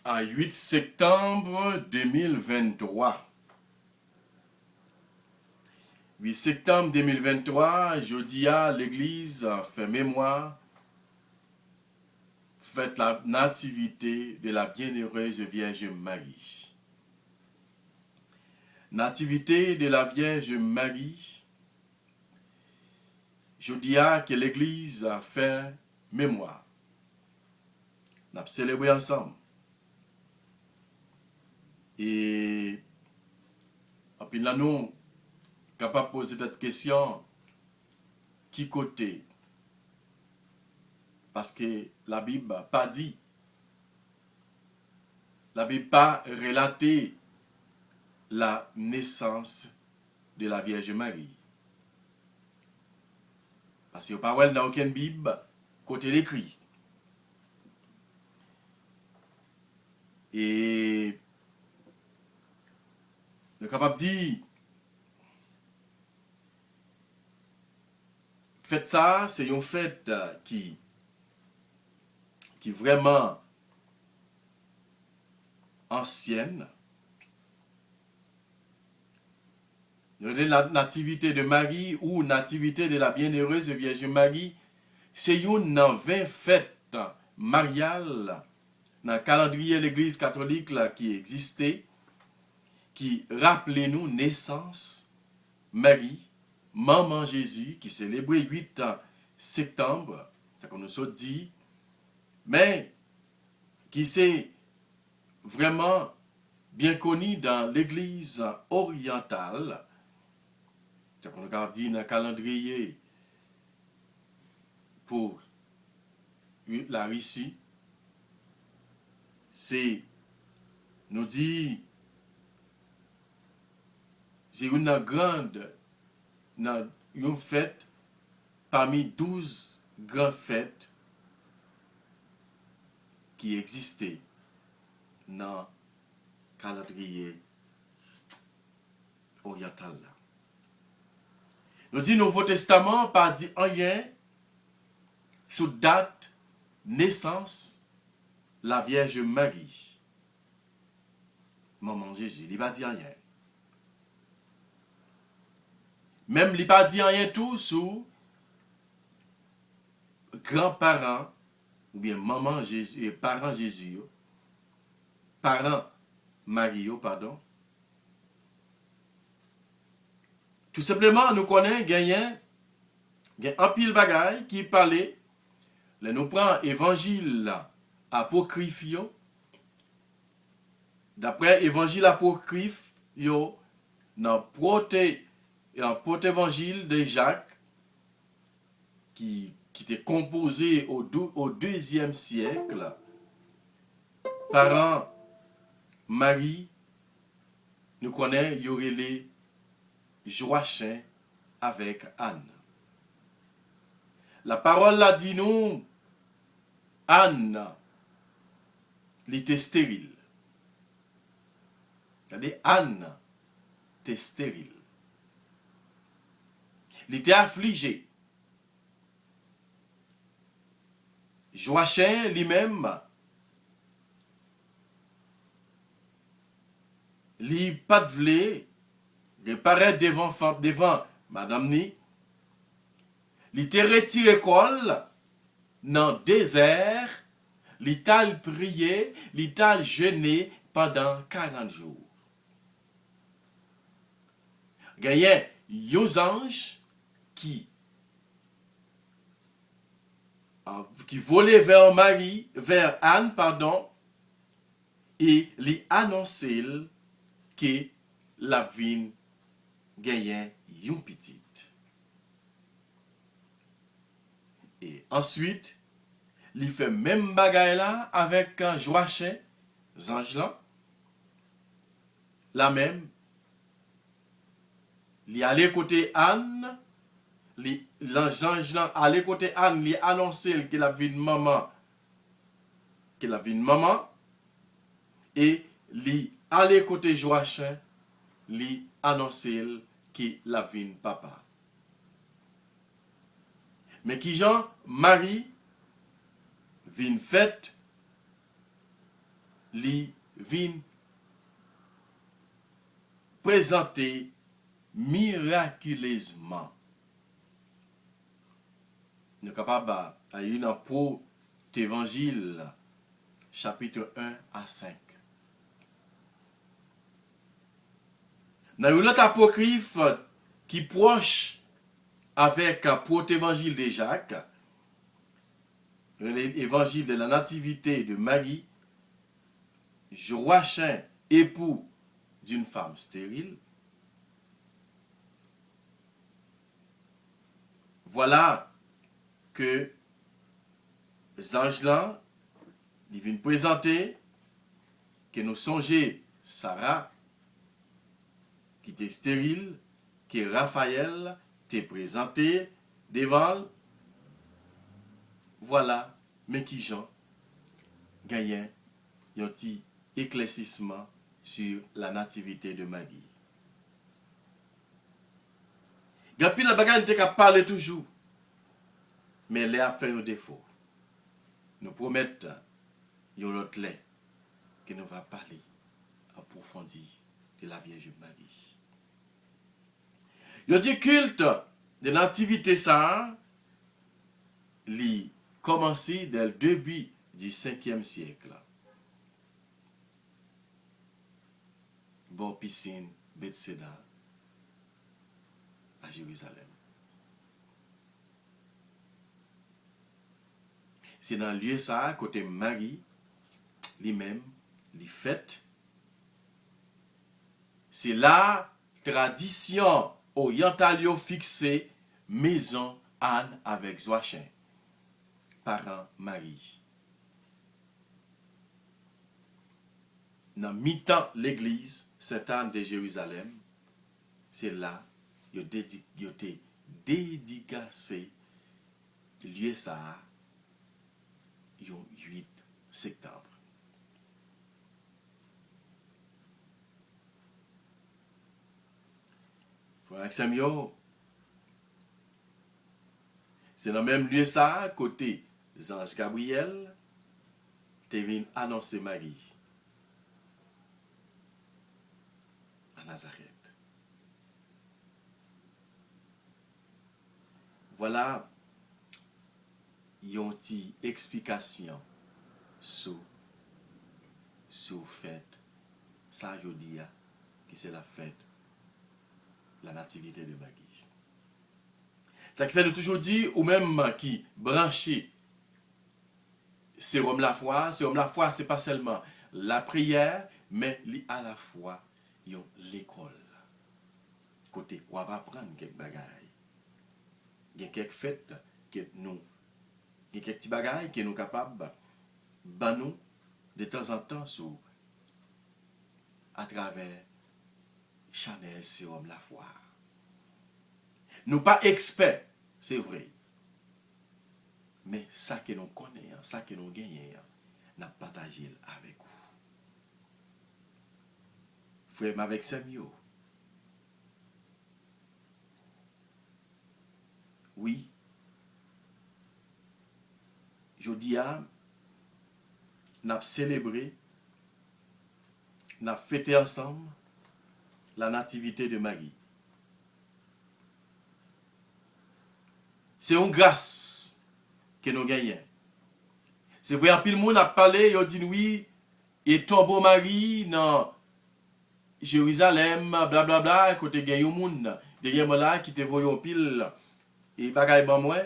À 8 septembre 2023. 8 septembre 2023, jeudi à l'église fait mémoire, fête la nativité de la bienheureuse Vierge Marie. Nativité de la Vierge Marie, jeudi à que l'église fait mémoire. Nous avons célébré ensemble. Et puis là, nous capable de poser cette question, qui côté? Parce que la Bible n'a pas dit, la Bible n'a pas relaté la naissance de la Vierge Marie. Parce que n'y a pas dans aucune Bible côté l'écrit. Et nous sommes capables de dire, fête ça, c'est une fête qui vraiment ancienne. La nativité de Marie ou nativité de la bienheureuse Vierge Marie, c'est une 20 fêtes mariales dans le calendrier de l'Église catholique là, qui existait, qui rappelait nous naissance Marie, maman Jésus, qui célébrait 8 septembre, c'est comme nous avons dit, mais qui s'est vraiment bien connu dans l'Église orientale, c'est comme nous avons dit dans le calendrier pour la Russie, c'est nous dit c'est une grande une fête parmi 12 grandes fêtes qui existaient dans le calendrier oriental. Nous dit Nouveau Testament pas dit rien sur date naissance la Vierge Marie, maman Jésus, il n'a pas dit rien. Même il n'a pas dit rien tout sur grands-parents, ou bien maman Jésus, et parents Jésus, parents Marie, pardon. Tout simplement, nous connaissons, il y a un pile bagaille qui parlait, là nous prenons évangile apocryphe, d'après évangile apocryphe, dans protévangile de Jacques, qui était composé au 2e siècle parents Marie, nous connaissons, il y aurait les Joachim avec Anne. La parole l'a dit nous, Anne, elle était stérile. C'est-à-dire, Anne était stérile. Elle était affligée. Joachim lui-même, il n'a pas de vlé, il paraît devant Madame Ni. Il était retiré col dans le désert, il t'a prié, il t'a jeûné pendant 40 jours. Il y a des anges qui volaient vers Marie, vers Anne, pardon, et lui annonçaient que la vie gagnait une petite. Et ensuite, il fait même bagaille là avec Joachim, ange là. La même, il allait côté Anne, l'ange là allait côté Anne, il annonçait qu'il avait une maman, et il allait côté Joachim, il annonçait qu'il avait une papa. Mais qui Jean, Marie, vin fait, li vin présenté miraculeusement. Nous sommes capables à une pour évangile chapitre 1 à 5. Dans l'autre apocryphe qui proche avec pour évangile de Jacques, l'évangile de la nativité de Marie, Joachim, époux d'une femme stérile. Voilà que les anges là, ils viennent présenter que nous songeons Sarah, qui était stérile, que Raphaël t'est présenté devant. Voilà, mais qui Jean gagnait un petit éclaircissement sur la nativité de Marie. Gapi la bagaille n'était qu'à parler toujours, mais les a fait un défaut. Nous promettons un autre lait que nous va parler approfondi de la Vierge Marie. Il dit culte de nativité ça, il commencé dès le début du 5e siècle. Bon piscine, Bethséda, à Jérusalem. C'est dans le lieu ça, côté Marie, lui-même, les fêtes. C'est la tradition orientale fixée, maison Anne avec Joachim, parent Marie. Dans mi-temps l'église, Sainte-Anne de Jérusalem, c'est là il a été dédicacé lieu ça le 8 septembre. Frère Samuel, c'est dans le même lieu ça, côté des anges Gabriel, qui vient annoncer Marie à Nazareth. Voilà une petite explication sur fête, ça je dis, que c'est la fête, la nativité de Marie. Ça qui fait de toujours dire, ou même qui branché, c'est comme la foi, c'est pas seulement la prière, mais à la fois l'école. Côté, on va apprendre quelques bagailles. Il y a quelques fêtes que nous, il y a quelques petits bagailles que nous sommes capables de nous de temps en temps à travers Chanel Sérum La Foire. Nous pas experts, c'est vrai. Mais ça que nous connaissons, ça que nous gagnons, nous partagé avec vous. Frère avec Samuel. Oui. Je dis à nous avons célébré, nous avons fêté ensemble la nativité de Marie. C'est une grâce que nous gagnons. C'est vrai, puis le monde a parlé, il a dit oui, et tombeau Marie dans Jérusalem, blablabla, bla, bla, côté gagne au monde. Derrière moi là, qui te voyait en pile, et bagaille ban moi,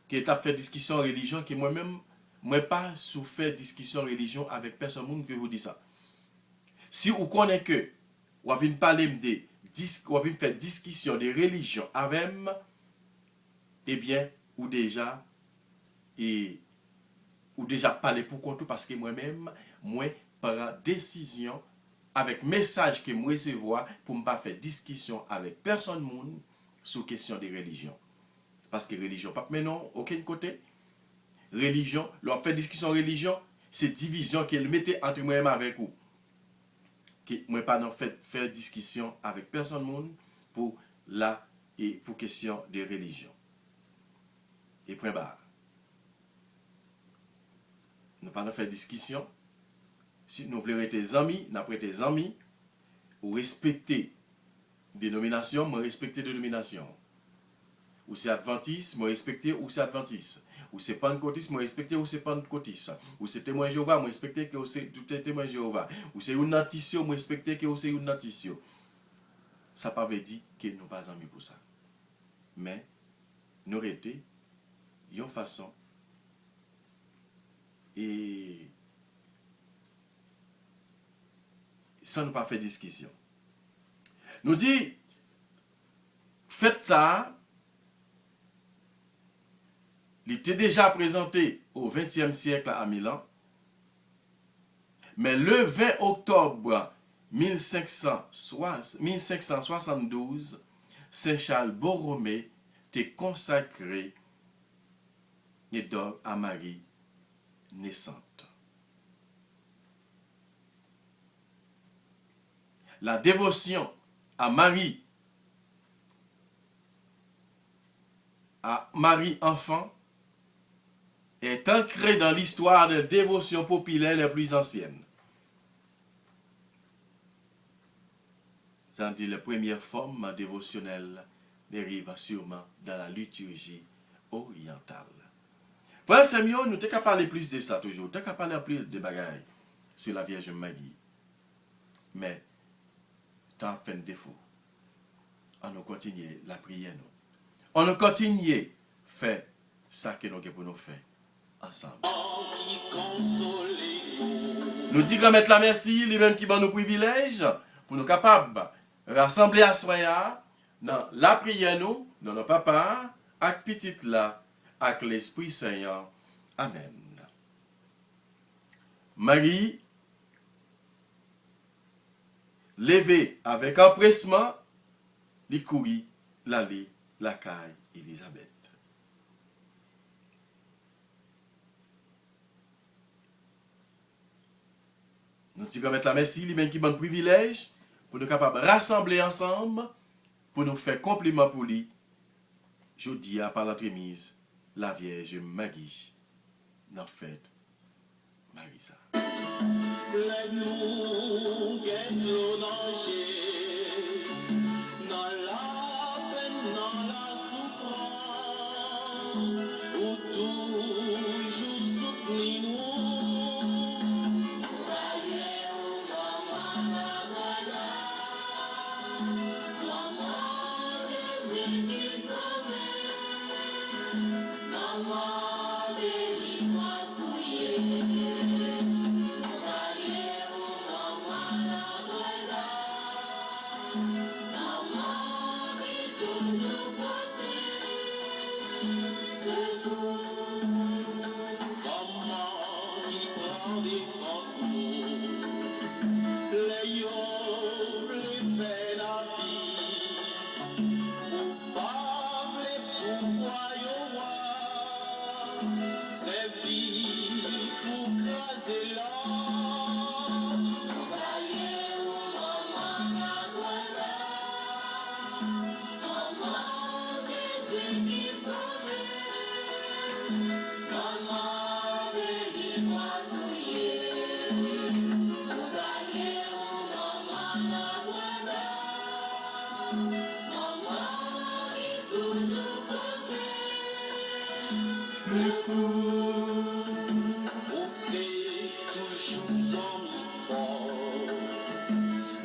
qui t'a fait discussion religion, qui moi-même, moi pas souffert discussion religion avec personne, monde peut vous dire ça. Si vous connaissez que, vous avez parler de, vous avez fait discussion de religion avec, eh bien, ou déjà parlé pour compte parce que moi-même, moi, par décision, avec message que moi recevoir pour ne pas faire discussion avec personne monde sur question de religion. Parce que religion, pas maintenant, aucun côté. Religion, leur fait discussion religion, c'est division qu'elle mettait entre moi-même avec vous. Que moi pas non faire discussion avec personne monde pour la et pour question de religion. Et point barre. Nous pas faire discussion. Si nous voulons être amis, nous après tes amis, ou respecter dénomination, moi respecter dénomination. Ou c'est adventiste, moi respecter ou c'est adventiste. Ou c'est pentecôtiste, moi respecter ou c'est pentecôtiste. Ou c'est témoin Jéhovah, moi respecter que c'est tout témoin Jéhovah. Ou c'est une natissio, moi respecter que c'est une natissio. Ça pas veut dire que nous pas amis pour ça. Mais nous arrêter une façon et sans nous pas faire discussion. Nous dit, faites ça, il était déjà présenté au XXe siècle à Milan, mais le 20 octobre 1572, Saint Charles Borromée était consacré à Marie naissante. La dévotion à Marie enfant est ancrée dans l'histoire de dévotion populaire les plus anciennes. C'est-à-dire les premières formes dévotionnelles dérivent sûrement dans la liturgie orientale. Frère Samuel, nous t'es parler plus de ça toujours. T'es parler plus de bagailles sur la Vierge Marie. Mais, t'en fait un défaut. On nous continue la prière, nous. On nous continue faire ça que nous avons faire ensemble. Nous disons qu'on met la merci, lui-même qui va nous privilèges, pour nous capables de rassembler à soi dans la prière, nous, dans nos papas, avec petite là, avec l'Esprit Saint. Amen. Marie, levée avec empressement, les courir, l'aller, la caille, Élisabeth. Nous disons mettre la merci, lui-même qui bon privilège, pour nous capables de rassembler ensemble, pour nous faire compliment pour lui. Je dis à par l'entremise, la Vierge Marie, dans fête, Marisa.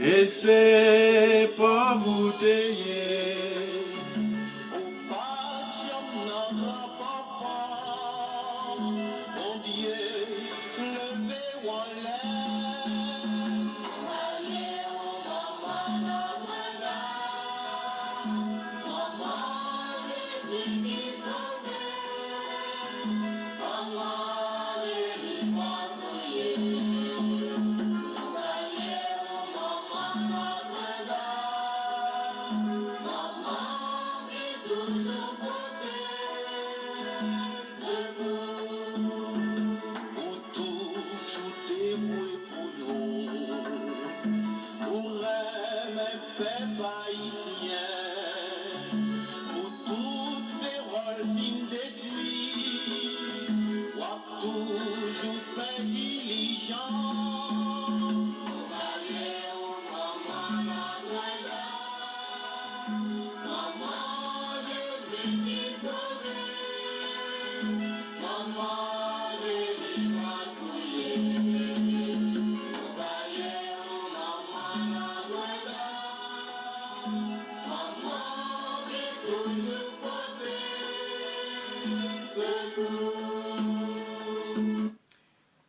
et c'est pas vous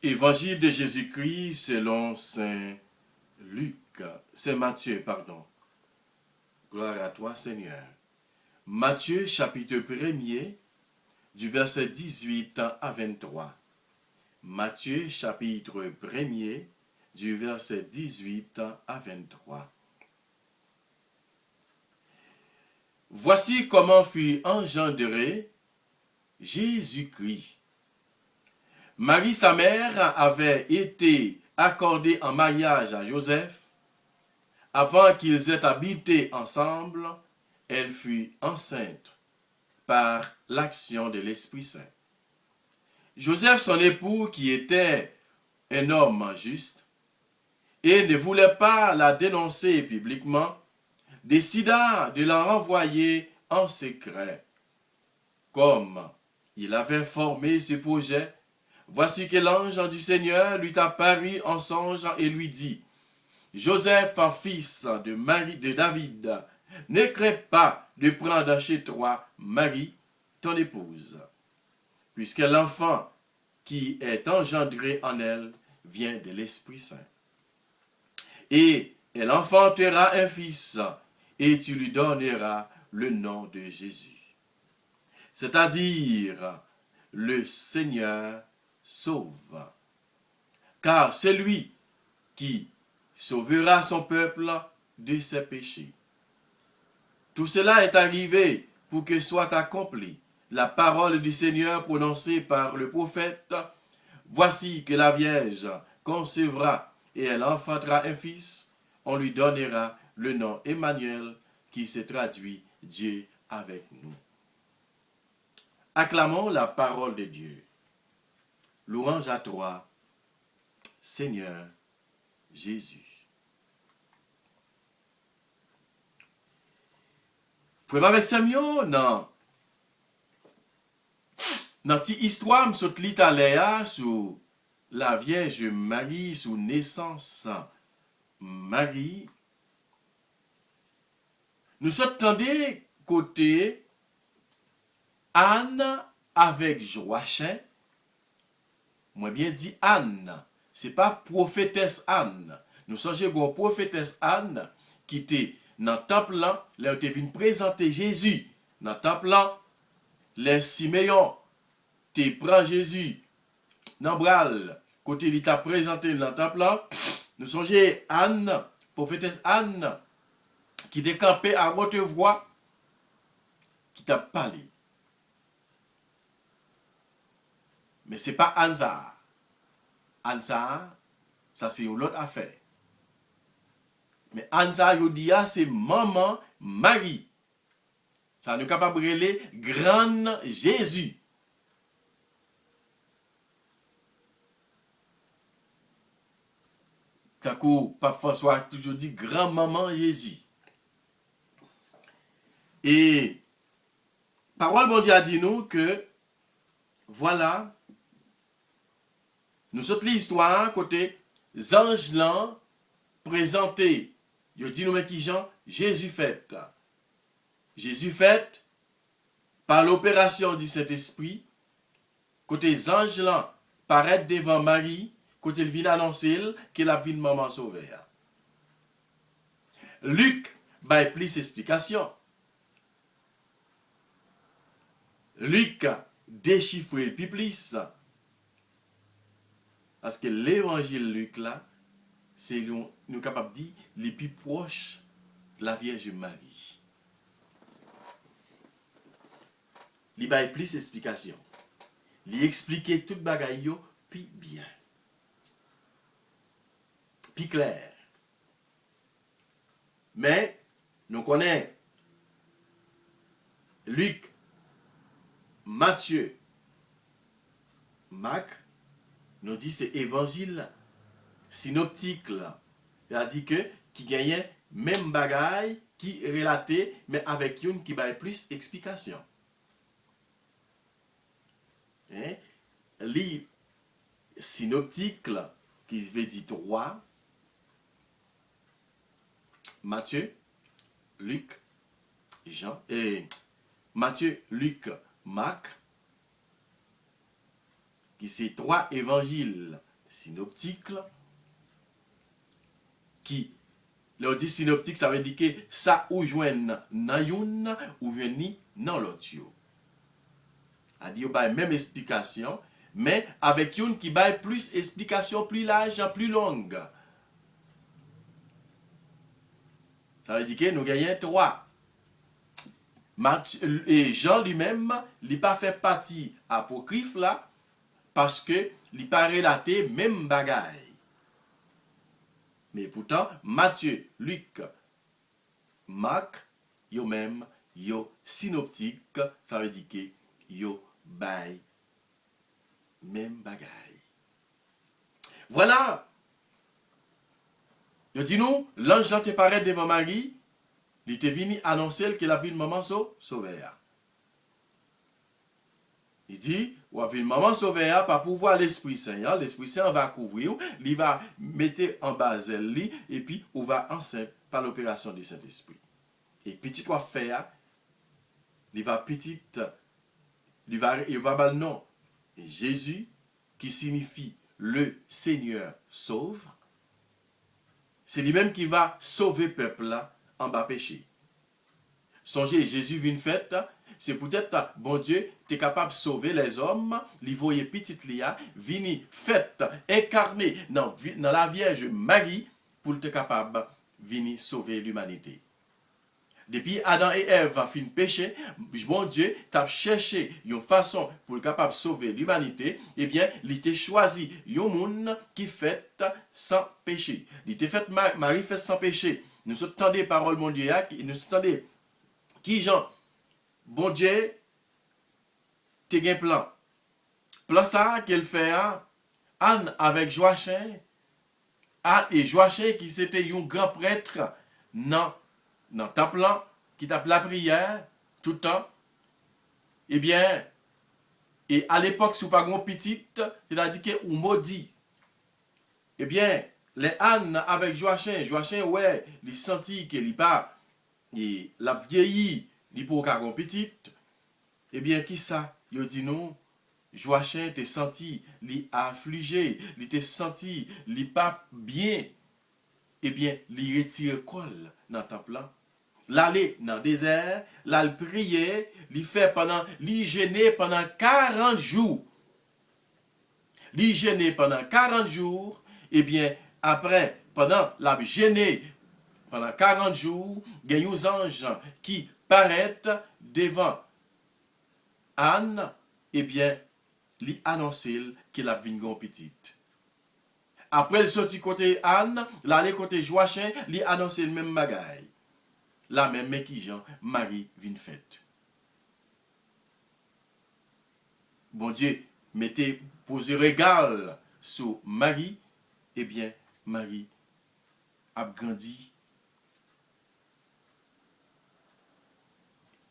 Évangile de Jésus-Christ selon Saint Luc, Saint Matthieu, pardon. Gloire à toi, Seigneur. Matthieu, chapitre 1er, du verset 18 à 23. Matthieu, chapitre 1er, du verset 18 à 23. Voici comment fut engendré Jésus-Christ. Marie, sa mère, avait été accordée en mariage à Joseph. Avant qu'ils aient habité ensemble, elle fut enceinte par l'action de l'Esprit Saint. Joseph, son époux, qui était un homme juste et ne voulait pas la dénoncer publiquement, décida de la renvoyer en secret. Comme il avait formé ce projet, voici que l'ange du Seigneur lui apparut en songe et lui dit: Joseph, fils de Marie de David, ne crains pas de prendre chez toi Marie, ton épouse, puisque l'enfant qui est engendré en elle vient de l'Esprit Saint. Et elle enfantera un fils, et tu lui donneras le nom de Jésus, c'est-à-dire le Seigneur sauve. Car c'est lui qui sauvera son peuple de ses péchés. Tout cela est arrivé pour que soit accomplie la parole du Seigneur prononcée par le prophète. Voici que la Vierge concevra et elle enfantera un fils. On lui donnera le nom Emmanuel, qui se traduit Dieu avec nous. Acclamons la parole de Dieu. Louange à toi, Seigneur Jésus. Frère avec Samuel, non. Dans cette histoire, je suis allé sur la Vierge Marie, sur naissance Marie. Nous sommes tendés côté Anne avec Joachim. Moi bien dit Anne. Ce n'est pas prophétesse Anne. Nous sommes une prophétesse Anne qui était dans le temple là, là où tu es venu présenter Jésus. Dans le temple là, les Siméon te prend Jésus dans bral côté il t'a présenté dans le temple là. Nous sommes Anne, prophétesse Anne, qui était campée à haute voix, qui t'a parlé. Mais ce n'est pas Anne ça. Anne ça c'est une autre affaire. Mais Anne ça, c'est maman Marie. Ça nous capable de brûler grand Jésus. Tant que Pape François a toujours dit grand-maman Jésus. Et parole bon Dieu a dit nous que voilà, nous sommes l'histoire côté anges là présenté Yo dit nous mais qui Jean? Jésus fait. Jésus fait par l'opération du Saint-Esprit, côté les anges là paraît devant Marie, côté il vient annoncer qu'il a vu maman sauvée. Luc a plus d'explications. Luc déchiffre le plus. Parce que l'évangile Luc là, c'est nous capable de dire les plus proches de la Vierge Marie. Il y a plus d'explications. Il explique tout bagaille puis bien. Puis clair. Mais nous connaissons Luc, Matthieu, Marc, nous dit c'est évangile synoptique là. Il a dit que qui gagnait même bagaille qui relatait mais avec une qui baille plus explication. Hein? Livre synoptique là, qui veut dire 3, Matthieu, Luc, Jean, et Matthieu, Luc, Marc, qui c'est 3 évangiles synoptiques là, qui, leur dit synoptique, ça veut dire que ça ou joigne dans une ou joigne dans l'autre. A dit même explication, mais avec une qui baille plus explication plus large, plus longue. Ça veut dire que nous gagnons 3. Et Jean lui-même, il n'a pas fait partie apocryphe là, parce que il n'a pas relaté même bagaille. Mais pourtant, Matthieu, Luc, Marc, yo même, yo synoptique, ça veut dire que yo bail même bagaille. Voilà. Yo dit nous, l'ange te paraît devant Marie, il était venu annoncer qu'il a vu une maman sauvée. Il dit, ou a vu une maman sauvée par pouvoir l'Esprit Saint. L'Esprit Saint va couvrir, il va mettre en bas elle, et puis on va enceinte par l'opération du Saint-Esprit. Et petit toi faire, il va petite, il va le nom Jésus, qui signifie le Seigneur sauve. C'est lui-même qui va sauver le peuple là en bas péché. Songez, Jésus vient fait, c'est peut-être, bon Dieu, tu es capable de sauver les hommes, les voyer petite lia, vini fait, incarné dans la Vierge Marie, pour être capable de venir sauver l'humanité. Depuis Adam et Ève ont fait péché, bon Dieu t'a cherché une façon pour être capable de sauver l'humanité, eh bien, il t'a choisi un monde qui fait sans péché. Il t'a fait Marie fait sans péché. Nous entendons des paroles, mon Dieu, nous entendons qui Jean, bon Dieu, t'es un plan. Plan ça qu'elle fait, Anne avec Joachim, Anne et Joachim qui c'était un grand prêtre, non. Dans le temple, qui tape la prière tout le temps, eh bien, et à l'époque, si vous pas petite, il a dit que ou maudit. Eh bien, les Anne avec Joachim, ouais, il sentit qu'il pas, il la vieilli, il pour qu'à petite. Eh bien, qui ça? Il dit non. Joachim t'es senti, il affligé, il t'es senti, il pas bien. Eh bien, il retire col dans le temple. L'aller dans le désert, là le prier, il gêner pendant 40 jours. Il gêner pendant 40 jours, et bien après, pendant la gêner pendant 40 jours, il y a des anges qui paraissent devant Anne, et bien, il annonce qu'il a une petite. Après, il sorti côté Anne, l'aller côté Joachim, il annonce le même bagaille. La même mais qui Jean, Marie vient faite. Bon Dieu, mettez, posez regard sur Marie, eh bien, Marie a grandi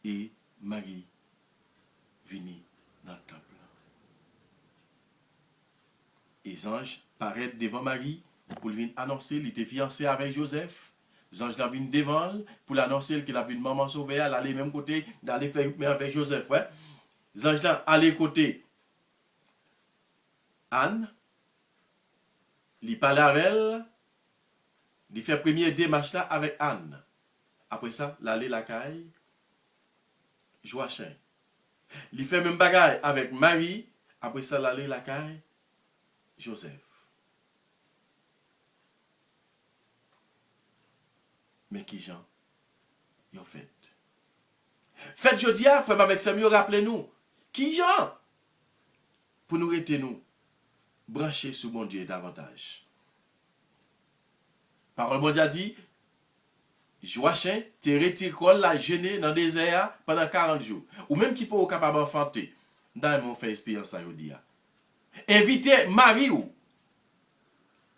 et Marie vient dans le temple. Les anges paraissent devant Marie pour lui annoncer qu'il était fiancé avec Joseph. Les anges viennent devant pour l'annoncer qu'il a vu une maman sauvée, elle allait même côté, d'aller faire avec Joseph. Ouais. Les anges allaient côté Anne, il parlait avec elle, il fait première démarche là avec Anne. Après ça, il allait la caille, Joachim. Il fait même bagaille avec Marie, après ça, il allait la caille, Joseph. Mais qui Jean? Yo fait. Faites jeudi, frère avec Samuel, rappelez-nous. Qui Jean? Pour nous rester nous, branchés sur mon Dieu davantage. Parole bon Dieu a dit, Joachim, t'es retiré la gêné dans le désert pendant 40 jours. Ou même qui peut être capable d'enfanter. Dans mon fait expérience ça aujourd'hui. Invitez Marie ou.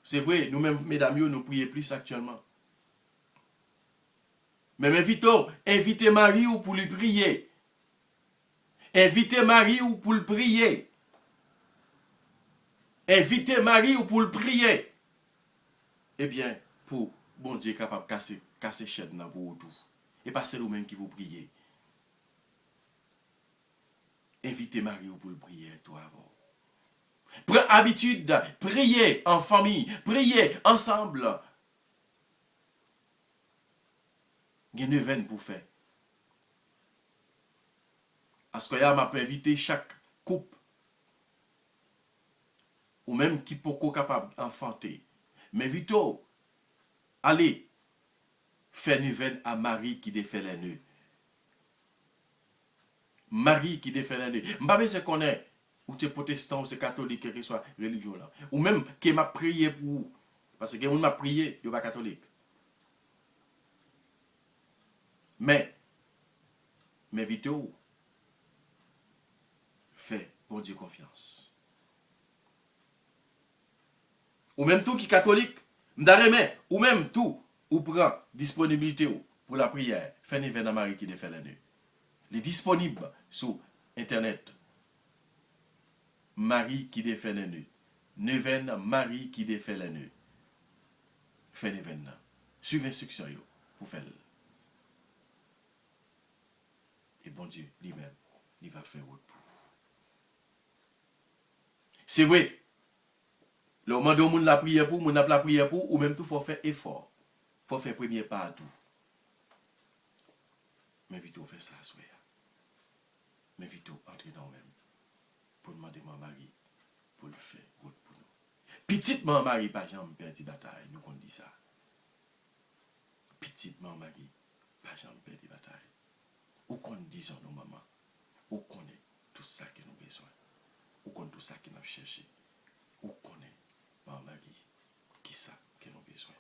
C'est vrai, nous-mêmes, mesdames, nous prions plus actuellement. Mais invitez Marie ou pour lui prier. Invitez Marie ou pour le prier. Invitez Marie ou pour le prier. Eh bien, pour bon Dieu capable de casser chaîne dans pour tout. Et pas c'est vous-même qui vous priez. Invitez Marie ou pour le prier, toi avant. Prends habitude, prier en famille, prier ensemble. Il y a 9 ans pour faire. Parce que m'a invité chaque couple. Ou même qui peut être capable d'enfanter. Mais vito, allez, faire 9 ans à Marie qui défait les nœuds. Marie qui défait les nœuds. Je ne sais pas si ou tu es protestant, ou tu es catholique, quelle que soit la religion là. Ou même qui m'a prié pour vous. Parce que quelqu'un m'a prié, il n'est pas catholique. Mais vito, fais bon Dieu confiance. Ou même tout qui est catholique, ou même tout, ou prend disponibilité pour la prière, fais un événement Marie qui défait les nœuds. Il est disponible sur Internet. Marie qui défait les nœuds. Neuvaine Marie qui défait les nœuds. Fais un événement. Suivez l'instruction pour faire. Et bon Dieu lui-même, il va faire autre pour vous. C'est vrai. Le moment où on la prière pour, on a la prière pour, ou même tout, il faut faire effort. Il faut faire premier pas à tout. Mais vite, on fait ça, soya. Mais vite, entrer dans nous-mêmes. Pour demander à Marie, pour le faire autre pour nous. Petite Marie, pas jamais perdre bataille, nous on dit ça. Petite Marie, pas jamais perdre bataille. Ou qu'on dise nos mamans, ou qu'on est tout ça que nous avons besoin, ou qu'on tout ça que nous avons cherché, ou qu'on est Marie, qui ça que nous avons besoin.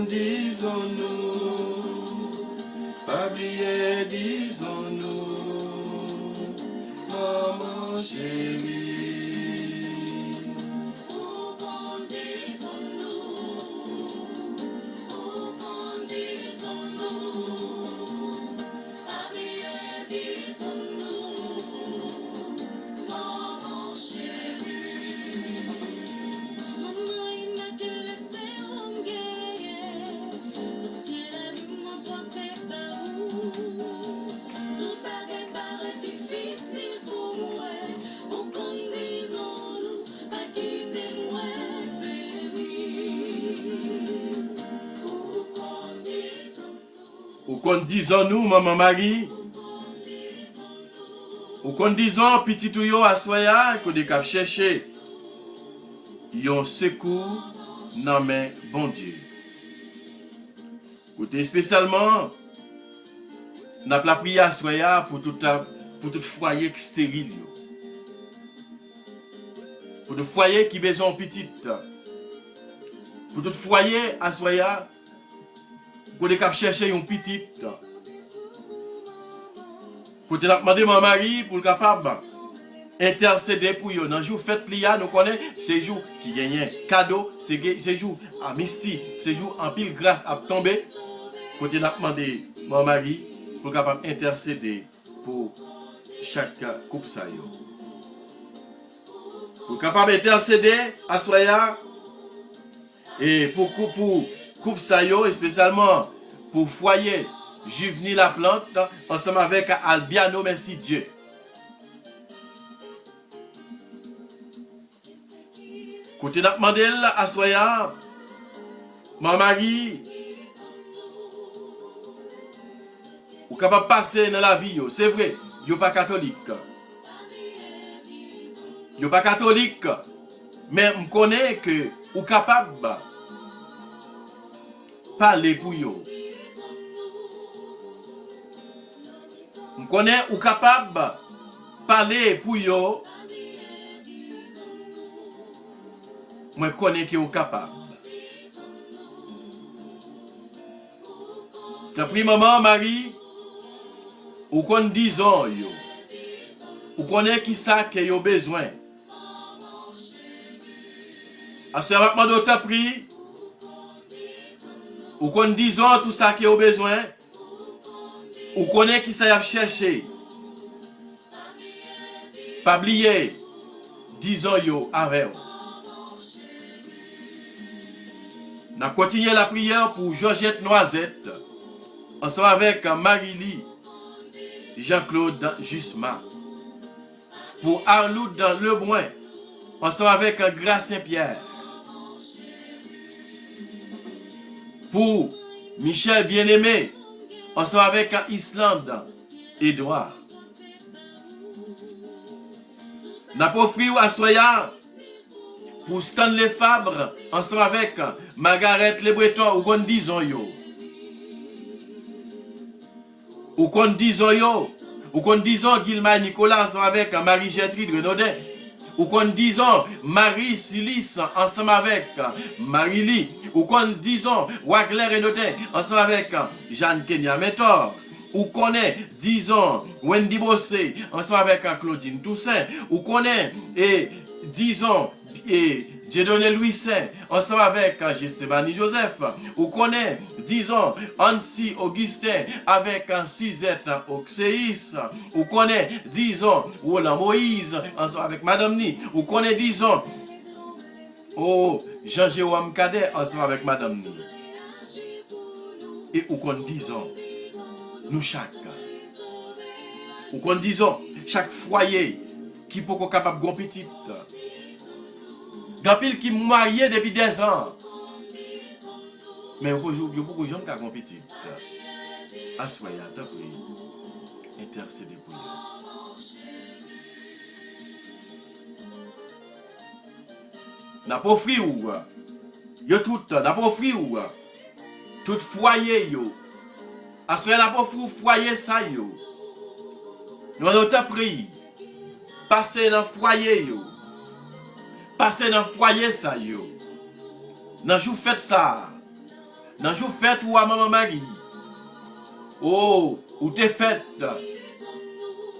Disons-nous, Fabrié, disons-nous, maman chérie. Où disons-nous, Fabrié, disons-nous, maman chérie. Maman immaculée, c'est un guerrier. Le ciel allume en porté par où. Tout paraît difficile pour moi. Où qu'on disons-nous, pas quitter moi, baby. Ou qu'on disons-nous, maman Marie. Ou qu'on disons, petit tuyau à soya, qu'on est capable chercher. Yon secours, non mais bon Dieu. Côté spécialement, n'a pas prié à soya pour tout foyer stérile. Pour tout foyer qui besoin petite. Pour tout foyer à soya, qu'on est capable chercher une petite. Côté n'a demandé mon mari pour le capable intercéder pour eux. Dans le jour fête Lia, nous connaissons ces jours qui gagnent cadeau, ces jours à Misti, ces jours en pile grâce à tomber. Côté n'a demandé mon mari pour capable intercéder pour chaque couple ça yo. Pour capable intercéder à Soya et pour couple ça yo, spécialement pour foyer Juveni la plante ensemble avec Albiano, merci Dieu. Côté n'a demandé à Soya, mon mari, ou capable passer dans la vie, c'est vrai, yo pas catholique. Yo pas catholique, mais on connaît que ou capable parler pour yo. On connaît ou capable parler pour yo. Moi connais que ou capable. T'as pris maman, Marie, ou qu'on disons yo. Ou connaît qui ça que yo besoin. À ce moment où t'as pris, ou qu'on disons tout ça que yo besoin. Ou connaît qui ça y a cherché. Pas oublier, disons yo avec. On continue la prière pour Georgette Noisette, ensemble avec Marie-Lie, Jean-Claude Jusma. Pour Arloud Lebrun, ensemble avec Grace Saint-Pierre. Pour Michel Bien-Aimé, ensemble avec Islande Edouard. N'a pas offert à Soya pour Stanley Fabre, ensemble avec Margaret Le Breton, ou qu'on disons yo. Ou qu'on disons yo. Ou qu'on disons Gilma Nicolas, ensemble avec Marie-Gertrude Renaudin. Ou qu'on disons Marie Silis, ensemble avec Marie-Lie. Ou qu'on disons Wagler Renaudin, ensemble avec Jeanne Kenya Mentor. Ou connaît, disons, Wendy Bossé, ensemble avec Claudine Toussaint. Ou connaît, et disons, et Dieudonné Louis Saint, ensemble avec Gessébani Joseph. Ou connaît, disons, Ansi Augustin avec Suzette Oxéis. Ou connaît, disons, Roland Moïse, ensemble avec Madame Ni. Ou connaît, disons, oh, Jean-Jérôme Cadet, ensemble avec Madame Ni. Et ou connaît, disons, nous chaque. Ou qu'on disons, chaque foyer qui peut être capable de petite. Gapil qui marié depuis 10 ans. Mais il faut que les gens qui petite. Assoyez, t'as pris. Intercédez pour eux. N'a pas offert ou. Yo tout, n'a pas offert ou. Tout foyer yo. Assoyez n'a pas offert foyer ça yo. Nous avons pris. Passer dans le foyer yo. Passer dans le foyer ça yo. Dans jour fête ça. Dans jour fête ou à maman Marie. Oh, ou t'es fête.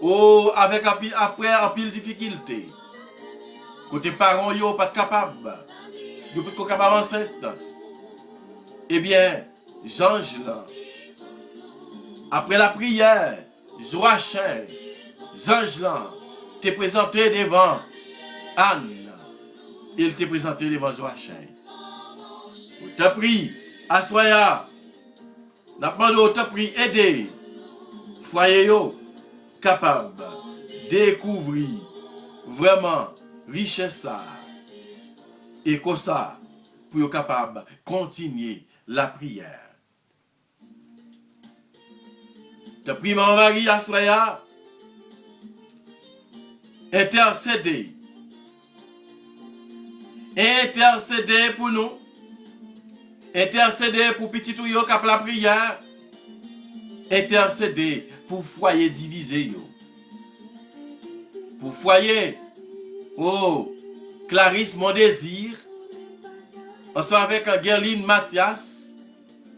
Oh, avec après un pile difficulté. Côté parents yo pas capable. Yo pas capable enceinte. Eh bien, j'ange là. Après la prière, Joachim, j'ange là, t'es présenté devant Anne. Il t'est présenté devant Joachim. Ou t'as pris, Assoya. N'a pas demandé, t'as pris, aider. Foyer yo, capable, découvrir vraiment richesse ça. Et comme ça, pour être capable de continuer la prière. T'as pris maman Marie Assoya. Intercéder. Intercéder pour nous. Intercéder pour petit ou yo cap la prière. Intercéder pour foyer divisé yo. Pour foyer. Oh, Clarisse mon désir. Ensemble avec Gerline Mathias.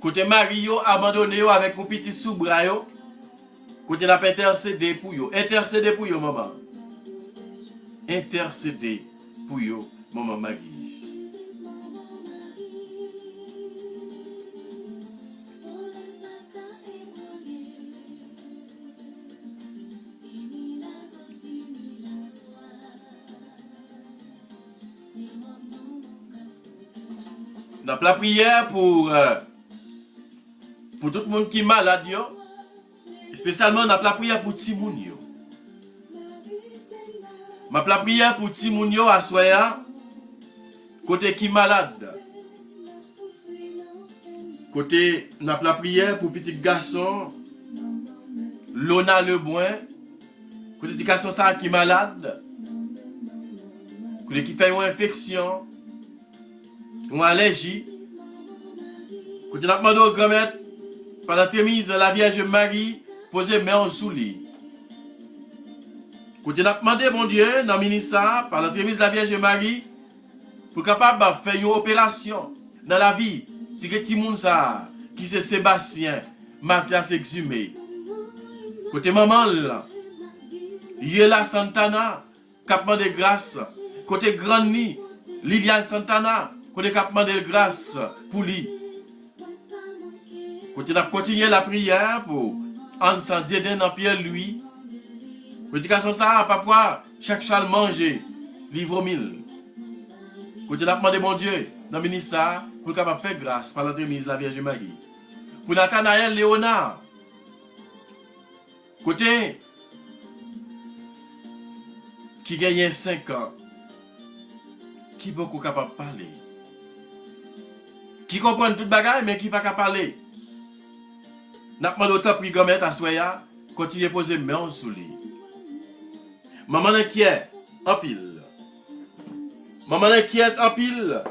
Côté Mario abandonné yo avec mon petit soubra yo. Côté n'a pas intercédé pour yo. Intercédé pour yo, maman. Intercédé pour yo, maman Maggie. Dans la prière pour tout le monde qui est malade, yo. Spécialement dans la prière pour Timoun yo. Ma la prière pour Timoun yo à soya côté qui malade. Côté n'a la prière pour petit garçon Lona Lebrun. Côté petit garçon ça qui malade. Côté qui fait une infection. Ou allergie. Quand tu as demandé au grand-mère, par la remise la Vierge Marie, poser main en sous lit. Quand tu as demandé, mon Dieu, dans le ministère, par la remise de la Vierge Marie, pour capable de faire une opération dans la vie, si que petit monde ça, qui c'est Sébastien, Mathias exhumé. Côté maman là, Yela Santana, capement de grâce. Côté grande ni, Liliane Santana, côté capement de grâce pour lui. Côté n'a continué la prière pour Ansan Dieden dans Pierre lui. Prédication ça, parfois, chaque chal manger, livre 1000. Côté n'a demandé mon Dieu, dans le ministère, pour capable faire grâce par l'entremise de la Vierge Marie. Pour Nathanaël Léonard. Côté qui gagne 5 ans. Qui beaucoup capable de parler. Qui comprend tout bagage, mais qui n'est pas capable de parler. N'a pas d'autant pris comme à soya, continue à poser main sous lui. Maman inquiète en pile. Maman inquiète en pile.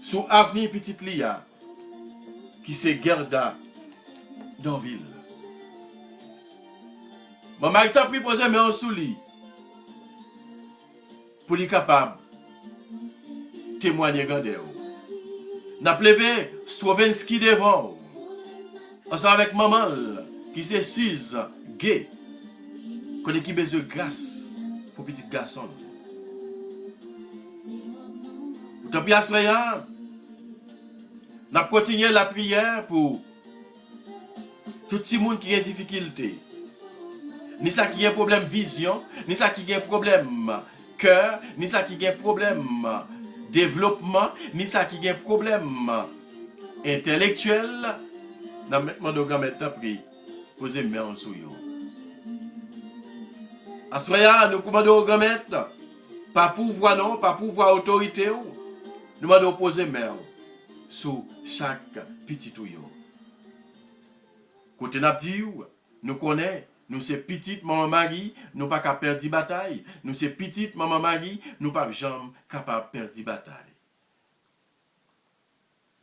Sous avenue Petite Lia, qui se Gerda dans ville. Maman t'a pris poser main sous lui. Pour lui capable témoigner Gandéo. N'a plevé Stravinsky devant. Ensemble avec maman qui se Suze gay. Qu'on qui besoin de grâce pour petit garçon. Tant pis à soya. N'a continué la prière pour tout le monde qui a des difficultés. Ni ça qui a problème vision, ni ça qui a problème cœur, ni ça qui a problème développement, ni ça qui a problème intellectuel. N'a maintenant de grand mettre pris poser main en sous yo. Assoya nous commandons au grand mettre pas pouvoir non, pas pouvoir autorité ou. Nous demandons poser main sur chaque petit ou yo. Côté n'a dit nous connaît nous c'est petite maman Marie, nous pas capable perdre bataille. Nous c'est petite maman Marie, nous pas jamais capable perdre bataille.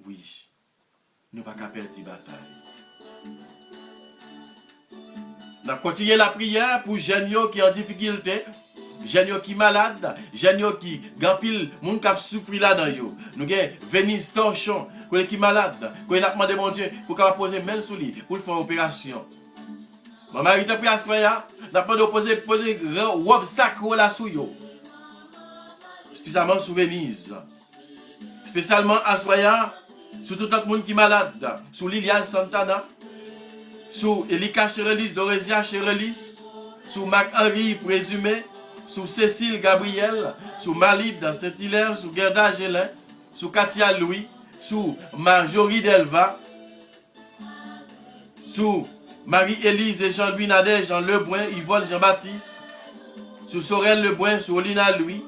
Oui. Nous pas capable perdre bataille. Nous continuons la prière pour jeunes qui en difficulté, jeunes qui malades, jeunes qui gampil moun qui souffrir là dans yo. Nous avons Venise Torchon, qui malade, qui a demandé mon Dieu pour capable poser main sur lui pour faire opération. Maman Marie t'a pris à soya, n'a pas de poser robe sacrée là sous yo. Spécialement sous Venise. Spécialement à soya, sur tout le monde qui est malade, sur Liliane Santana, sur Elika Cherelis, Dorésia Cherelis, sur Marc-Henri Présumé, sur Cécile Gabriel, sur Malide Saint-Hilaire, sur Gerda Gélin, sur Katia Louis, sur Marjorie Delva, sur Marie-Élise et Jean-Louis Nadet, Jean Lebrun, Yvonne Jean-Baptiste, sur Sorel Lebrun, sur Olina Louis,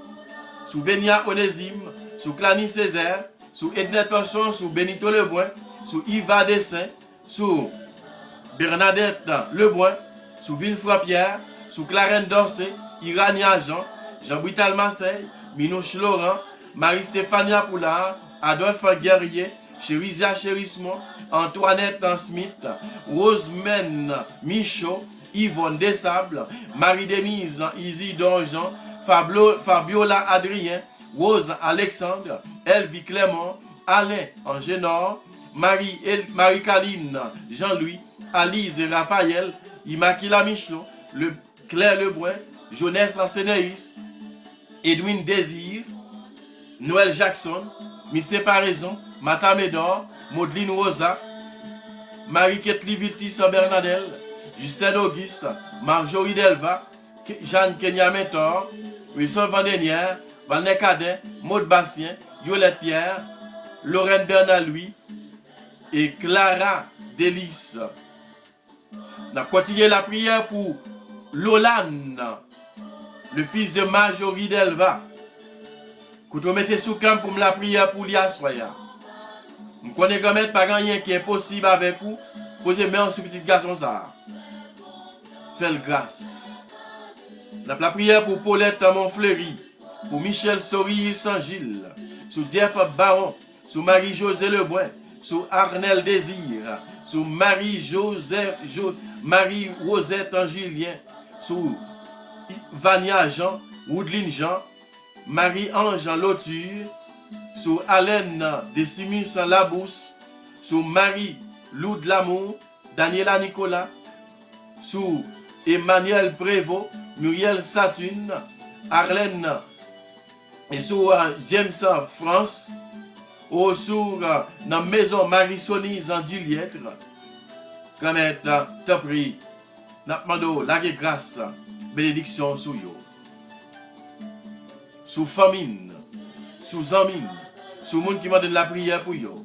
sur Vénia Onésime, sur Clany Césaire, sur Ednet Torchon, sur Benito Lebrun, sur Yva Dessin, sur Bernadette Lebrun, sur Villefroy Pierre, sur Clarence Dorsey, Irania Jean, Jean-Brital Marseille, Minouche Laurent, Marie-Stéphania Poulard, Adolphe Guerrier, Chérisia Chérismont, Antoinette Smith, Rosemène Michaud, Yvonne Desables, Marie-Denise Isidore Jean, Fabiola Adrien, Rose Alexandre, Elvie Clément, Alain Angénor, Marie-Caline Jean-Louis, Alice Raphaël, Immaculée Michelot, Claire Lebrun, Jeunesse Anseneus, Edwin Désir, Noël Jackson, Miss Separaison, Mata Médor, Maudeline Rosa, Marie-Ketli Viltis Bernadelle, Justin Auguste, Marjorie Delva, Jeanne Kenya Mentor, Wilson Vandenière, Vanet Cadet, Maud Bastien, Yolette Pierre, Lorraine Bernard-Louis et Clara Délice. On a continué la prière pour Lolane, le fils de Marjorie Delva. Quand on mettait sous camp pour la prière pour l'Iassoya. Je connais quand même pas rien qui est possible avec vous. Posez main sur petit garçon ça. Faites grâce. La prière pour Paulette Montfleury, pour Michel Sory Saint-Gilles, sous Jeff Baron, sous Marie-Josée Lebrun, sous Arnel Désir, sous Marie-Rosette Angilien, sous Vania Jean, Woodline Jean, Marie-Ange Loture, sous Alain Décimus Labousse, sous Marie-Lou de l'Amour, Daniela Nicolas, sous Emmanuel Prévost, Muriel Saturne, Arlène et sous James France, ou sous la maison Marie-Sonise en Juliette, comme t'as pris, n'a demandé la grâce, bénédiction sous yo. Sous famine, sous amine, sous monde qui m'a donné la prière pour yo.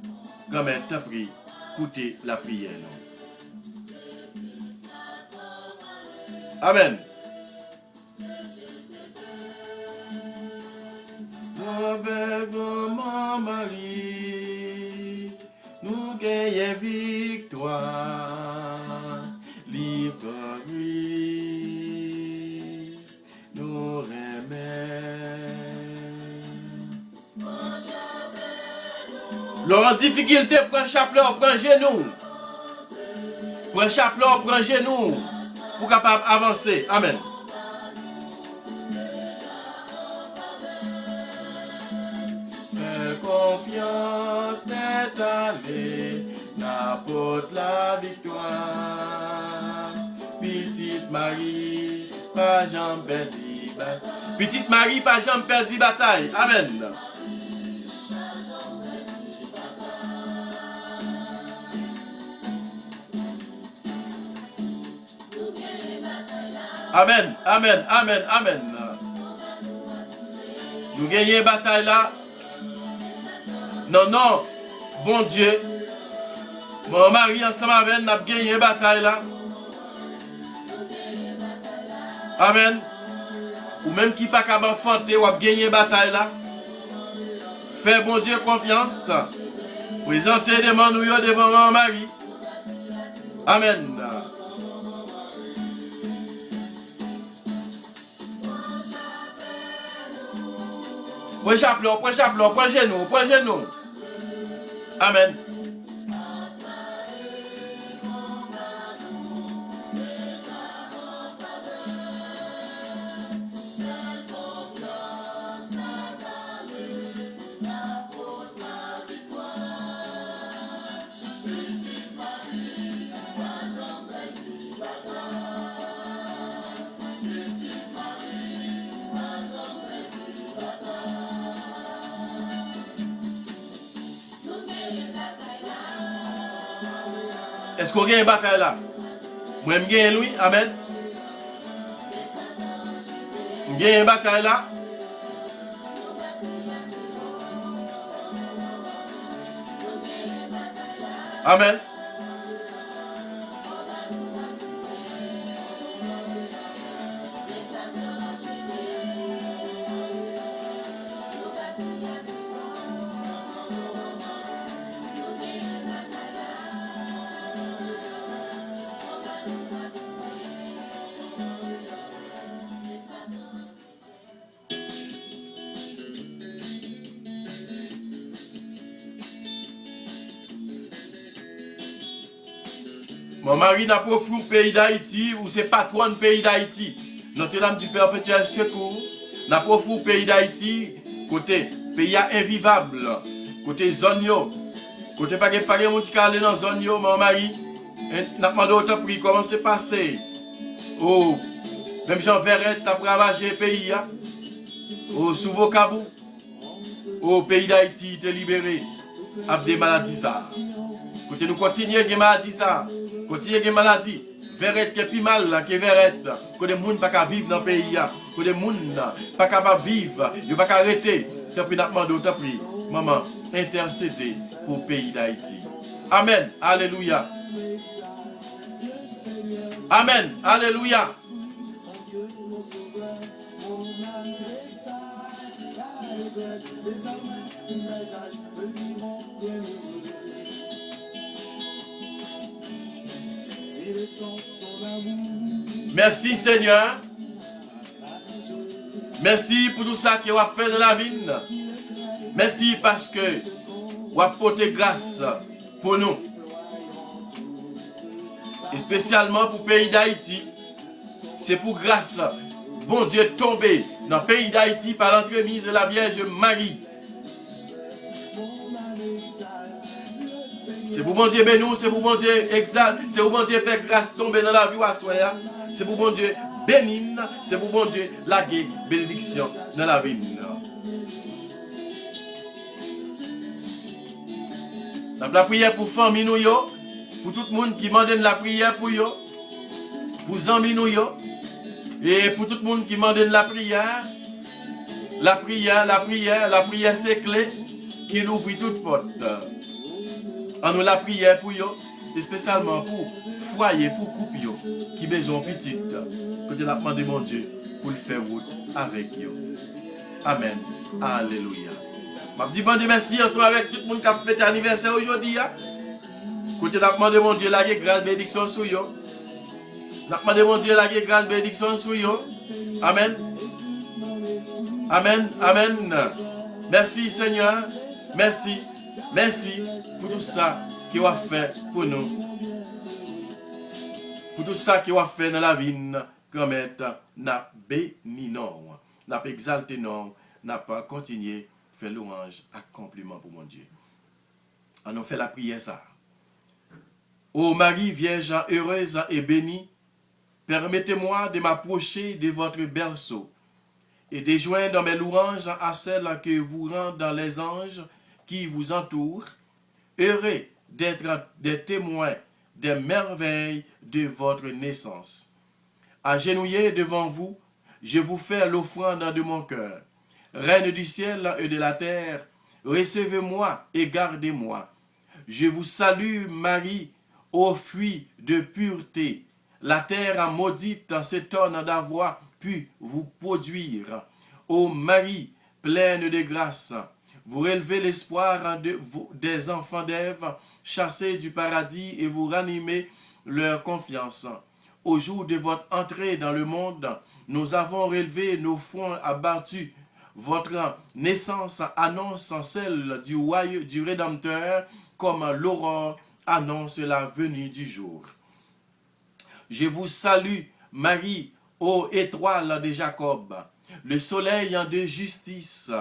Comme t'as pris, écoutez la prière. Amen. Avec mon mari, nous gagnons victoire, libre lui, nous remet. Laurent, difficulté, prends chapelet, prends genou. Prends chapelet, prends genou. Pour capable avancer. Amen. Fais confiance, n'est allé, n'apporte la victoire. Petite Marie, pas jamais perdu bataille. Petite Marie, pas jamais perdu bataille. Amen. Amen, amen, amen, amen. Nous gagnons une bataille là. Non, non, bon Dieu. Mon mari ensemble avec nous, nous avons gagné une bataille là. Amen. Ou même qui n'est pas capable de fanter, ou a gagné une bataille là. Fais bon Dieu confiance. Présentez devant nous devant mon mari. Amen. Point chapelet, point genou. Amen. Est-ce qu'on gagne une bataille là? Moi, je gagne lui. Amen. Je gagne une bataille là. Amen. Mon mari n'a pas offert au pays d'Haïti ou c'est patron du pays d'Haïti. Notre-Dame du Perpétuel Secours n'a pas offert au pays d'Haïti côté pays invivable, côté zone yo, côté pas de monde qui aller dans zone yo, mon mari N'a demandé autant pour comment c'est passé. Oh, même Jean Verret a ravagé le pays. Au sous vocabou. Au pays d'Haïti, te libéré. Avec des maladies ça. Côté nous continuer avec des maladies ça. Continuer avec des maladies. Verret qui est plus mal là, que verret. Que des gens pas vivre dans le pays. Que des gens pas capable vivre. Ils pas arrêter. C'est pour nous demander autant prix. Maman, intercéder pour le pays d'Haïti. Amen. Alléluia. Amen. Alléluia. Merci Seigneur. Merci pour tout ça que vous avez fait dans la vie. Merci parce que vous avez porté grâce pour nous. Et spécialement pour le pays d'Haïti. C'est pour grâce. Bon Dieu tombé dans le pays d'Haïti par l'entremise de la Vierge Marie. C'est pour bon Dieu béni, c'est pour bon Dieu exalte, c'est pour bon Dieu faire grâce tomber dans la vie à soi. C'est pour bon Dieu béni, c'est pour bon Dieu laguer bénédiction dans la vie. La prière pour famille nous, pour tout le monde qui demande la prière pour eux, pour les amis nous, et pour tout le monde qui demande la prière. La prière c'est clé qui ouvre toute porte. En nous la prière pour eux, et spécialement pour foyer, pour couple qui besoin petite, que Dieu a demandé mon Dieu pour le faire route avec eux. Amen. Alléluia. Je dis bon Dieu merci ensemble avec tout le monde qui a fait anniversaire aujourd'hui. Que Dieu a demandé mon Dieu la grâce bénédiction sur eux. Je demande mon Dieu la grâce bénédiction sur eux. Amen. Amen. Amen. Merci Seigneur. Merci. Merci pour tout ça qui va fait pour nous. Pour tout ça qui va fait dans la vie, grand-mère, n'a béni non. N'a pas exalté non. N'a pas continué à faire louange à compliment pour mon Dieu. On a fait la prière ça. Ô Marie, Vierge heureuse et bénie, permettez-moi de m'approcher de votre berceau et de joindre mes louanges à celles que vous rendent dans les anges qui vous entourent, heureux d'être des témoins des merveilles de votre naissance. Agenouillé devant vous, je vous fais l'offrande de mon cœur. Reine du ciel et de la terre, recevez-moi et gardez-moi. Je vous salue, Marie, ô fruit de pureté. La terre maudite s'étonne d'avoir pu vous produire. Ô Marie, pleine de grâce, vous relevez l'espoir des enfants d'Ève, chassés du paradis, et vous ranimez leur confiance. Au jour de votre entrée dans le monde, nous avons relevé nos fronts abattus. Votre naissance annonce celle du royaume du Rédempteur, comme l'aurore annonce la venue du jour. Je vous salue, Marie, ô étoile de Jacob. Le soleil de justice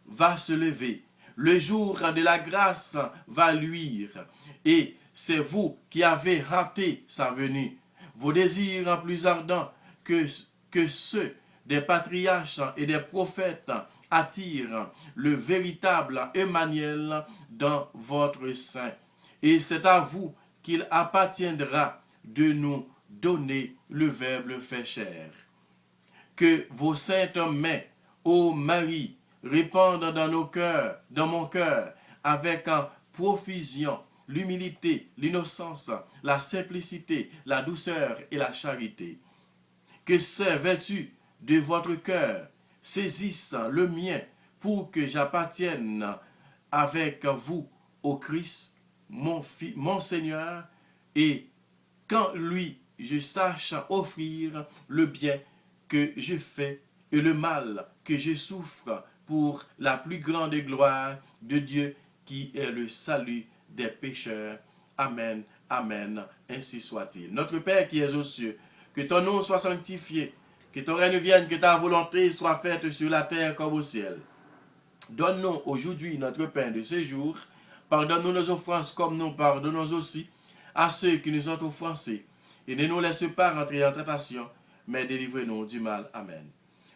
va se lever. Le jour de la grâce va luire. Et c'est vous qui avez hâté sa venue. Vos désirs plus ardents que ceux des patriarches et des prophètes attirent le véritable Emmanuel dans votre sein. Et c'est à vous qu'il appartiendra de nous donner le Verbe fait chair. Que vos saintes mains, ô Marie, répandent dans nos cœurs, dans mon cœur, avec profusion, l'humilité, l'innocence, la simplicité, la douceur et la charité. Que ces vertus de votre cœur saisissent le mien pour que j'appartienne avec vous au Christ, mon Seigneur, et quand lui je sache offrir le bien que je fais et le mal que je souffre pour la plus grande gloire de Dieu qui est le salut des pécheurs. Amen, amen, ainsi soit-il. Notre Père qui es aux cieux, que ton nom soit sanctifié, que ton règne vienne, que ta volonté soit faite sur la terre comme au ciel. Donne-nous aujourd'hui notre pain de ce jour. Pardonne-nous nos offenses comme nous pardonnons aussi à ceux qui nous ont offensés. Et ne nous laisse pas rentrer en tentation, mais délivrez-nous du mal. Amen.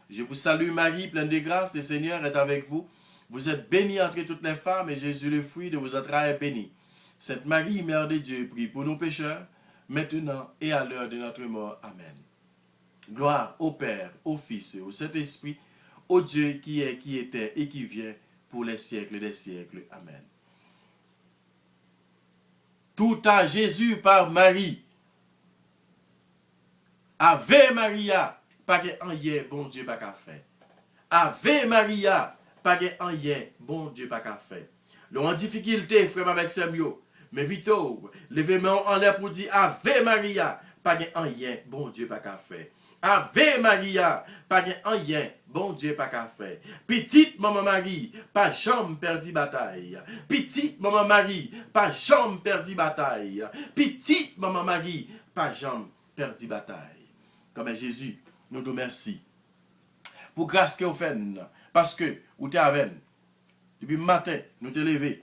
Je vous salue Marie, pleine de grâce, le Seigneur est avec vous. Vous êtes bénie entre toutes les femmes, et Jésus, le fruit de vos entrailles, est béni. Sainte Marie, Mère de Dieu, prie pour nous pécheurs, maintenant et à l'heure de notre mort. Amen. Gloire au Père, au Fils et au Saint-Esprit, au Dieu qui est, qui était et qui vient pour les siècles des siècles. Amen. Tout à Jésus par Marie. Ave Maria, pas que rien, bon Dieu, pas qu'à faire. Ave Maria, pas que rien, bon Dieu, pas qu'à faire. L'on en difficulté, frère, avec Samuel, mais vite, levez-moi en l'air pour dire Ave Maria, pas que rien, bon Dieu, pas qu'à faire. Ave Maria, pas que rien, bon Dieu, pas qu'à faire. Petite maman Marie, pas jamais perdu bataille. Petite maman Marie, pas jamais perdu bataille. Petite maman Marie, pas jamais perdu bataille. Comme Jésus, nous te remercions pour grâce que vous faites, parce que vous êtes avec nous. Depuis le matin, nous te levé.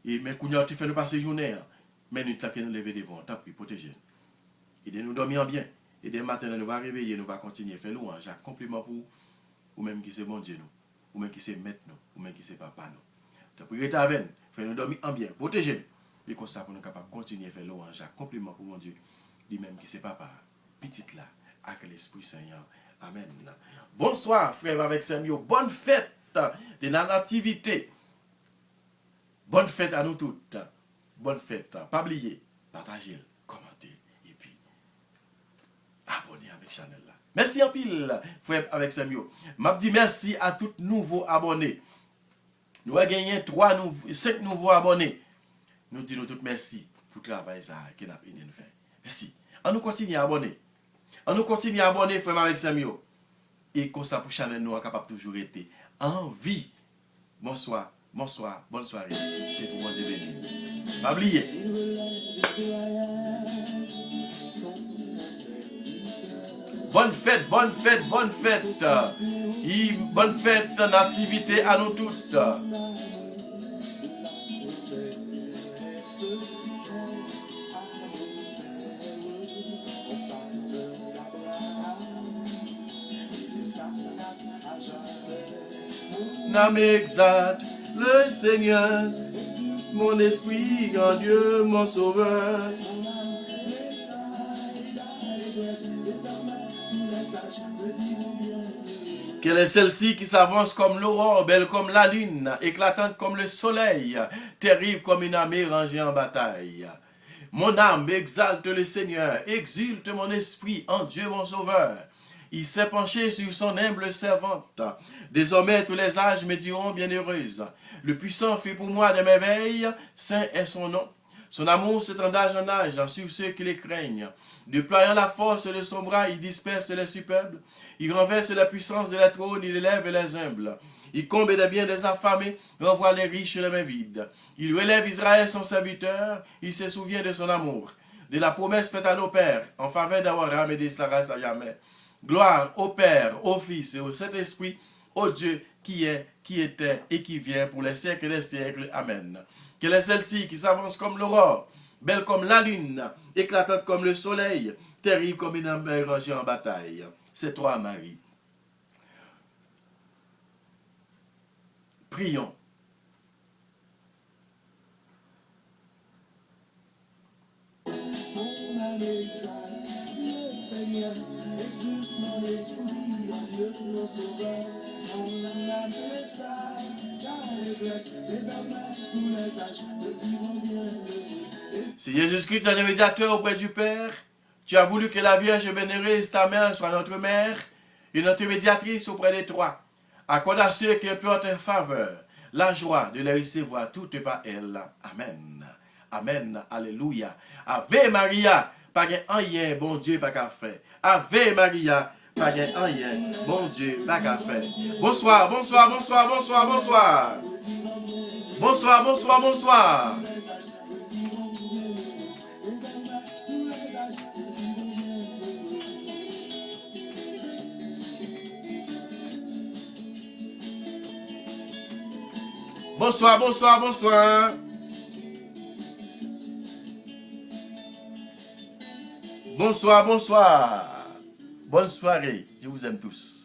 Et mais quand tu fais nous passer journée, mais nous t'as nous lever devant, t'as pris protéger. Et de nous dormir bien. Et dès matin, nous va réveiller, nous va continuer à faire louange, compliment pour ou même qui c'est bon Dieu nous, ou même qui c'est maître nous, ou même qui c'est papa nous. T'as pris rester avec nous, faire nous dormir en bien, protéger. Et comme ça, pour nous capables de continuer à faire louange, compliment pour mon Dieu, lui-même qui c'est papa, petite là, avec l'Esprit Saint. Amen. Bonsoir, frère avec Samuel. Bonne fête de la nativité. Bonne fête à nous toutes. Bonne fête. Pas oublier, partagez, commentez et puis abonnez avec Chanel là. Merci en pile, frère avec Samuel. M'a dit merci à tous nouveaux abonnés. Nous avons gagné 5 nouveaux abonnés. Nous disons tous merci pour le travail que nous avons fait. Merci. On nous continue à abonner. On nous continue à abonner, frère avec Samuel. Et comme ça, pour Chanel, nous sommes capables de toujours être en vie. Bonsoir, bonsoir, bonne soirée. C'est pour mon Dieu béni. Pas oublier. Bonne fête, bonne fête, bonne fête. Bonne fête, nativité à nous tous. N'âme exalte le Seigneur, mon esprit, grand Dieu, mon sauveur. Quelle est celle-ci qui s'avance comme l'aurore, belle comme la lune, éclatante comme le soleil, terrible comme une armée rangée en bataille. Mon âme exalte le Seigneur, exulte mon esprit en Dieu mon sauveur. Il s'est penché sur son humble servante. Désormais, tous les âges me diront bienheureuse. Le puissant fait pour moi des merveilles, saint est son nom. Son amour s'étend d'âge en âge sur ceux qui les craignent. Déployant la force de son bras, il disperse les superbes. Il renverse la puissance de la trône, il élève les humbles. Il comble des biens des affamés, renvoie les riches les mains vides. Il relève Israël son serviteur, il se souvient de son amour, de la promesse faite à nos pères, en faveur d'Abraham et de Sarah à jamais. Gloire au Père, au Fils et au Saint-Esprit, au Dieu qui est, qui était et qui vient pour les siècles des siècles. Amen. Quelle est celle-ci qui s'avance comme l'aurore, belle comme la lune, éclatante comme le soleil, terrible comme une armée rangée en bataille. C'est toi, Marie. Prions. Si Jésus-Christ est le médiateur auprès du Père, tu as voulu que la Vierge bénéreuse, ta mère, soit notre mère et notre médiatrice auprès des trois. Accorde à ceux qui implorent ta faveur la joie de les recevoir toutes par elle. Amen. Amen. Alléluia. Ave Maria, pas rien, bon Dieu, pas qu'à faire. Ave Maria, pas rien, bon Dieu, pas qu'à faire. Bonsoir, bonsoir, bonsoir, bonsoir, bonsoir. Bonsoir, bonsoir, bonsoir. Bonsoir, bonsoir, bonsoir. Bonsoir, bonsoir. Bonne soirée. Je vous aime tous.